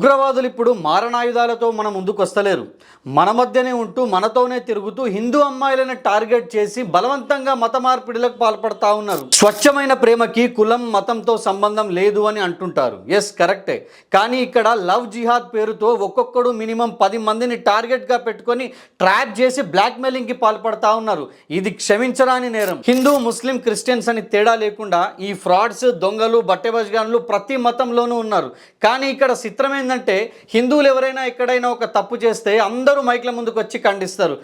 ఉగ్రవాదులు ఇప్పుడు మారణాయుధాలతో మన ముందుకు వస్తలేరు. మన మధ్యనే ఉంటూ మనతోనే తిరుగుతూ హిందూ అమ్మాయిలను టార్గెట్ చేసి బలవంతంగా మత మార్పిడిలకు పాల్పడతా ఉన్నారు. స్వచ్ఛమైన ప్రేమకి కులం మతంతో సంబంధం లేదు అని అంటుంటారు. ఎస్, కరెక్టే. కానీ ఇక్కడ లవ్ జిహాద్ పేరుతో ఒక్కొక్కడు మినిమం 10 మందిని టార్గెట్గా పెట్టుకొని ట్రాప్ చేసి బ్లాక్మెయిలింగ్కి పాల్పడతా ఉన్నారు. ఇది క్షమించరాని నేరం. హిందూ ముస్లిం క్రిస్టియన్స్ అని తేడా లేకుండా ఈ ఫ్రాడ్స్, దొంగలు, బట్టెబజ్గాన్లు ప్రతి మతంలోనూ ఉన్నారు. కానీ ఇక్కడ చిత్రమే అంటే హిందువులు ఎవరైనా ఎక్కడైనా ఒక తప్పు చేస్తే అందరూ మైక్ల ముందుకు వచ్చి ఖండిస్తారు.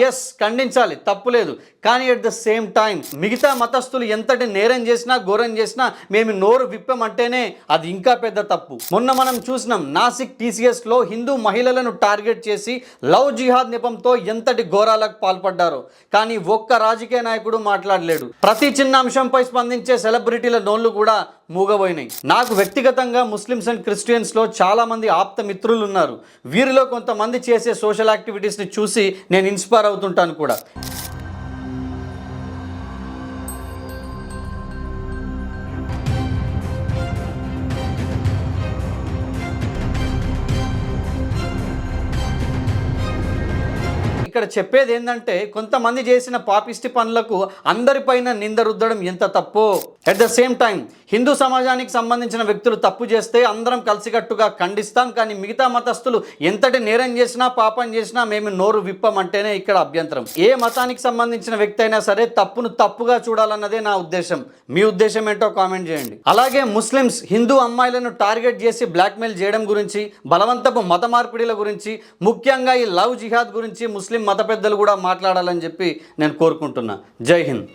ఎస్, ఖండించాలి, తప్పు లేదు. కానీ అట్ ద సేమ్ టైం మిగతా మతస్థులు ఎంతటి నేరం చేసినా, ఘోరం చేసినా మేము నోరు విప్పమంటేనే అది ఇంకా పెద్ద తప్పు. మొన్న మనం చూసినాం, నాసిక్ TCSలో హిందూ మహిళలను టార్గెట్ చేసి లవ్ జిహాద్ నెపంతో ఎంతటి ఘోరాలకు పాల్పడ్డారో. కానీ ఒక్క రాజకీయ నాయకుడు మాట్లాడలేడు. ప్రతి చిన్న అంశంపై స్పందించే సెలబ్రిటీల నోళ్లు కూడా మూగబోయినాయి. నాకు వ్యక్తిగతంగా ముస్లిమ్స్ అండ్ క్రిస్టియన్స్లో చాలామంది ఆప్త మిత్రులు ఉన్నారు. వీరిలో కొంతమంది చేసే సోషల్ యాక్టివిటీస్ని చూసి నేను ఇన్స్పైర్ అవుతుంటాను కూడా. ఇక్కడ చెప్పేది ఏంటంటే, కొంతమంది చేసిన పాపిష్టి పనులకు అందరిపైన నింద రుద్దడం ఎంత తప్పో. అట్ ద సేమ్ టైం హిందూ సమాజానికి సంబంధించిన వ్యక్తులు తప్పు చేస్తే అందరం కలిసికట్టుగా ఖండిస్తాం. కానీ మిగతా మతస్థులు ఎంతటి నేరం చేసినా, పాపం చేసినా మేము నోరు విప్పమంటేనే ఇక్కడ అభ్యంతరం. ఏ మతానికి సంబంధించిన వ్యక్తి అయినా సరే తప్పును తప్పుగా చూడాలన్నదే నా ఉద్దేశం. మీ ఉద్దేశం ఏంటో కామెంట్ చేయండి. అలాగే ముస్లిమ్స్ హిందూ అమ్మాయిలను టార్గెట్ చేసి బ్లాక్మెయిల్ చేయడం గురించి, బలవంతపు మత మార్పిడిల గురించి, ముఖ్యంగా ఈ లవ్ జిహాద్ గురించి ముస్లిం మత పెద్దలు కూడా మాట్లాడాలని చెప్పి నేను కోరుకుంటున్నా. జై హింద్.